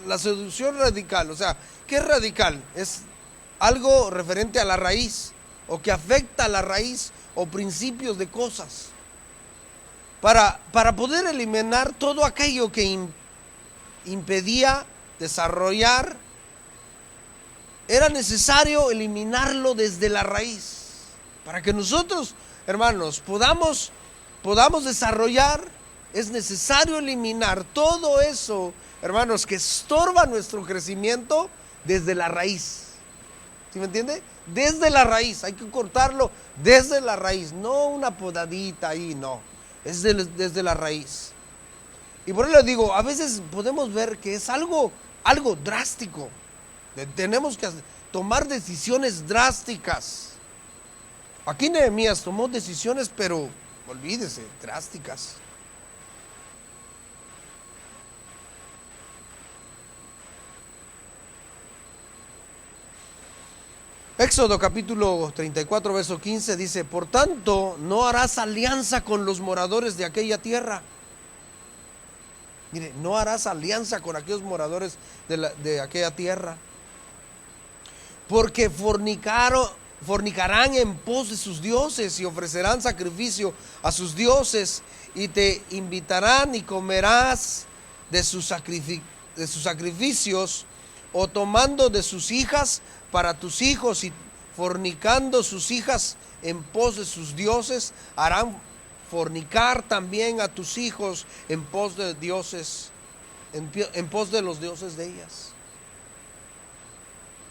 La solución radical, o sea, ¿qué es radical? Es algo referente a la raíz, o que afecta a la raíz o principios de cosas. Para poder eliminar todo aquello que impedía desarrollar, era necesario eliminarlo desde la raíz. Para que nosotros, hermanos, podamos desarrollar, es necesario eliminar todo eso, hermanos, que estorba nuestro crecimiento desde la raíz. ¿Sí me entiende? Desde la raíz, hay que cortarlo desde la raíz, no una podadita ahí, no. Es desde la raíz. Y por eso les digo, a veces podemos ver que es algo drástico. Tenemos que tomar decisiones drásticas. Aquí Nehemías tomó decisiones, pero olvídese, drásticas. Éxodo capítulo 34, verso 15 dice, por tanto, no harás alianza con los moradores de aquella tierra. Mire, no harás alianza con aquellos moradores de aquella tierra, porque fornicarán en pos de sus dioses y ofrecerán sacrificio a sus dioses, y te invitarán y comerás de sus sacrificios, o tomando de sus hijas para tus hijos, y fornicando sus hijas en pos de sus dioses, harán fornicar también a tus hijos en pos de dioses, en pos de los dioses de ellas.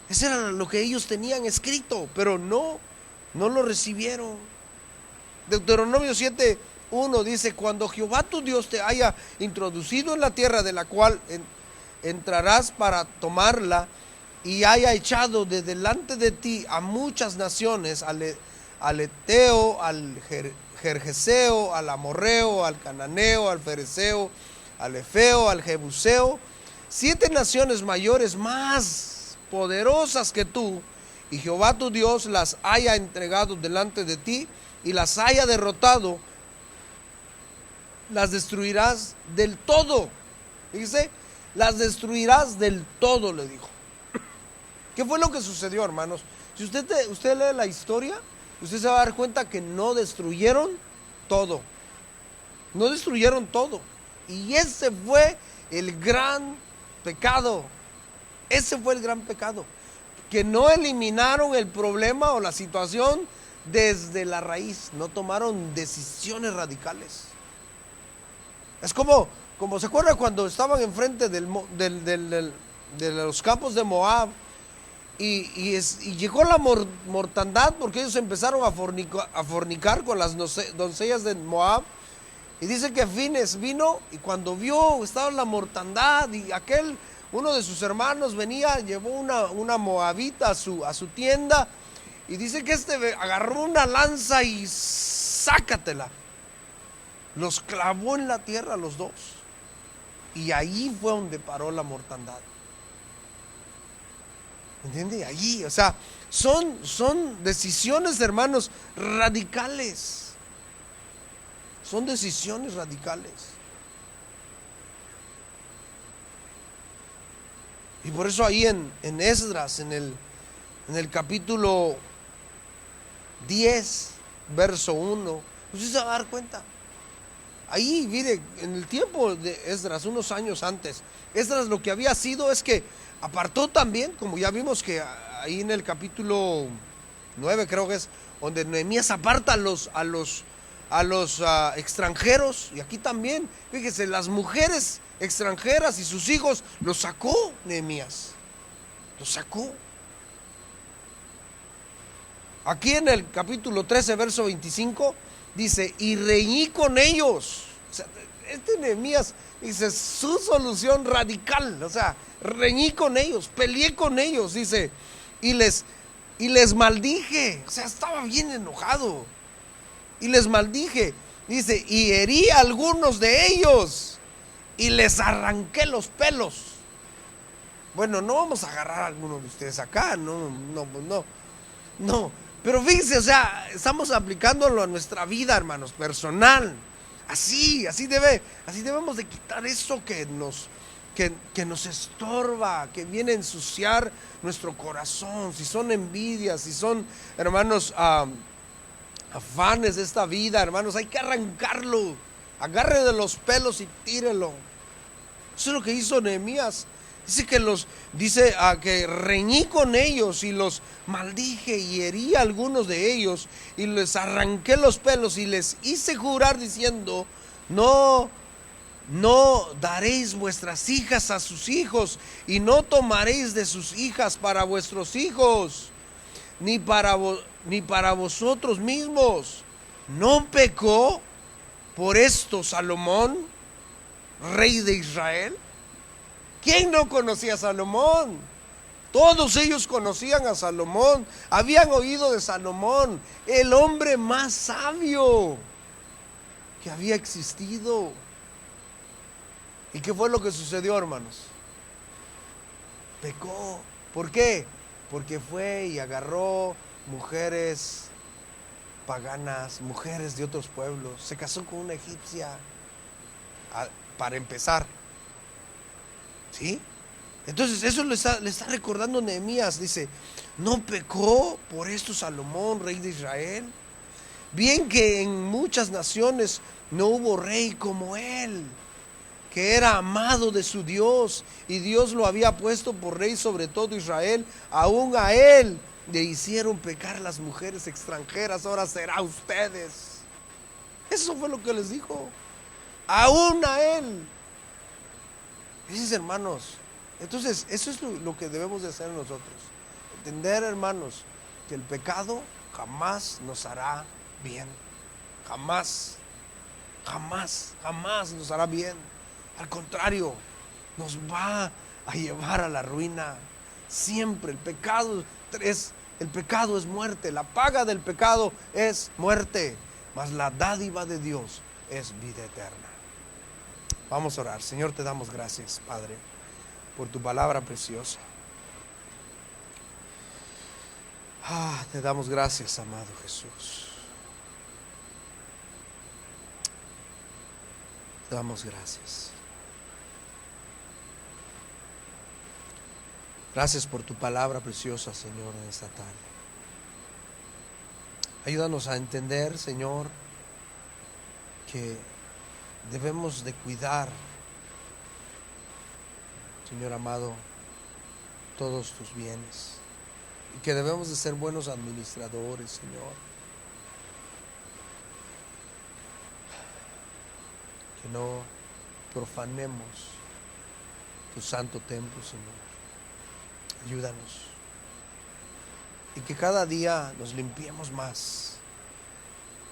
Eso era lo que ellos tenían escrito, pero no lo recibieron. Deuteronomio 7:1 dice, cuando Jehová tu Dios te haya introducido en la tierra de la cual entrarás para tomarla, y haya echado de delante de ti a muchas naciones, al Eteo, al Gergeseo, al Amorreo, al Cananeo, al Fereceo, al Efeo, al Jebuseo, 7 naciones mayores más poderosas que tú, y Jehová tu Dios las haya entregado delante de ti y las haya derrotado, las destruirás del todo. Dice, las destruirás del todo, le dijo. ¿Qué fue lo que sucedió, hermanos? Si usted lee la historia, usted se va a dar cuenta que no destruyeron todo. No destruyeron todo. Y ese fue el gran pecado. Ese fue el gran pecado. Que no eliminaron el problema o la situación desde la raíz. No tomaron decisiones radicales. Es como se acuerda cuando estaban enfrente de los campos de Moab. Y llegó la mortandad porque ellos empezaron a fornicar con las doncellas de Moab. Y dice que Fines vino y cuando vio estaba la mortandad y uno de sus hermanos llevó una moabita a su tienda y dice que agarró una lanza y sácatela. Los clavó en la tierra los dos. Y ahí fue donde paró la mortandad. ¿Entiende? Allí, o sea, son decisiones, hermanos, radicales. Son decisiones radicales. Y por eso ahí en Esdras, en el capítulo 10, verso 1, usted se va a dar cuenta. Ahí, mire, en el tiempo de Esdras, unos años antes, Esdras lo que había sido es que apartó también, como ya vimos que ahí en el capítulo 9 creo que es, donde Nehemías aparta a los extranjeros, y aquí también, fíjese, las mujeres extranjeras y sus hijos los sacó Nehemías, los sacó. Aquí en el capítulo 13, verso 25, dice, y reñí con ellos. O sea, Nehemías dice, su solución radical, o sea, reñí con ellos, peleé con ellos, dice, y les maldije, o sea, estaba bien enojado, y les maldije, dice, y herí a algunos de ellos, y les arranqué los pelos. Bueno, no vamos a agarrar a algunos de ustedes acá, no, pero fíjense, o sea, estamos aplicándolo a nuestra vida, hermanos, personal. Así debemos de quitar eso que nos estorba, que viene a ensuciar nuestro corazón. Si son envidias, si son, hermanos, afanes de esta vida, hermanos, hay que arrancarlo. Agarre de los pelos y tírelo. Eso es lo que hizo Nehemías. Dice que reñí con ellos y los maldije y herí a algunos de ellos y les arranqué los pelos y les hice jurar diciendo, no daréis vuestras hijas a sus hijos y no tomaréis de sus hijas para vuestros hijos, ni para vosotros mismos. ¿No pecó por esto Salomón, rey de Israel? ¿Quién no conocía a Salomón? Todos ellos conocían a Salomón, habían oído de Salomón, el hombre más sabio que había existido. ¿Y qué fue lo que sucedió, hermanos? Pecó. ¿Por qué? Porque fue y agarró mujeres paganas, mujeres de otros pueblos, se casó con una egipcia, para empezar. ¿Sí? Entonces eso le está recordando Nehemías. Dice, ¿no pecó por esto Salomón, rey de Israel? Bien que en muchas naciones no hubo rey como él, que era amado de su Dios, y Dios lo había puesto por rey sobre todo Israel. Aún a él le hicieron pecar las mujeres extranjeras, ahora será ustedes. Eso fue lo que les dijo. Aún a él. Dices, hermanos, entonces eso es lo que debemos de hacer nosotros. Entender, hermanos, que el pecado jamás nos hará bien. Jamás nos hará bien. Al contrario, nos va a llevar a la ruina, Siempre el pecado es muerte, la paga del pecado es muerte, mas la dádiva de Dios es vida eterna. Vamos a orar. Señor, te damos gracias, Padre, por tu palabra preciosa. Te damos gracias, amado Jesús. Te damos gracias. Gracias por tu palabra preciosa, Señor, en esta tarde. Ayúdanos a entender, Señor, que debemos de cuidar, Señor amado, todos tus bienes, y que debemos de ser buenos administradores, Señor. Que no profanemos tu santo templo, Señor. Ayúdanos. Y que cada día nos limpiemos más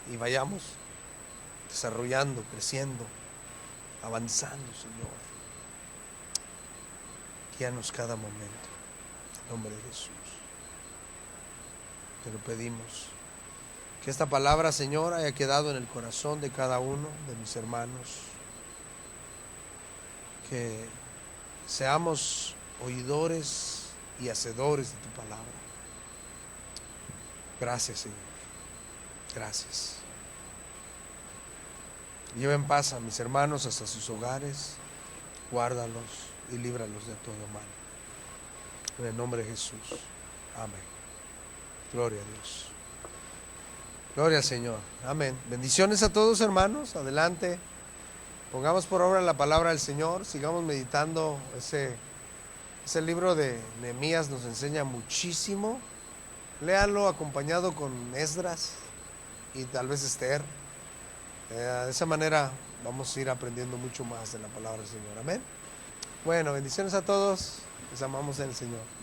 y vayamos desarrollando, creciendo, avanzando, Señor. Guíanos cada momento. En nombre de Jesús. Te lo pedimos. Que esta palabra, Señor, haya quedado en el corazón de cada uno de mis hermanos. Que seamos oidores y hacedores de tu palabra. Gracias, Señor. Gracias. Lleva en paz a mis hermanos hasta sus hogares. Guárdalos y líbralos de todo mal. En el nombre de Jesús. Amén. Gloria a Dios. Gloria al Señor. Amén. Bendiciones a todos, hermanos. Adelante. Pongamos por obra la palabra del Señor. Sigamos meditando. Ese libro de Nehemías nos enseña muchísimo. Léanlo acompañado con Esdras y tal vez Esther. De esa manera vamos a ir aprendiendo mucho más de la palabra del Señor. Amén. Bueno, bendiciones a todos. Les amamos en el Señor.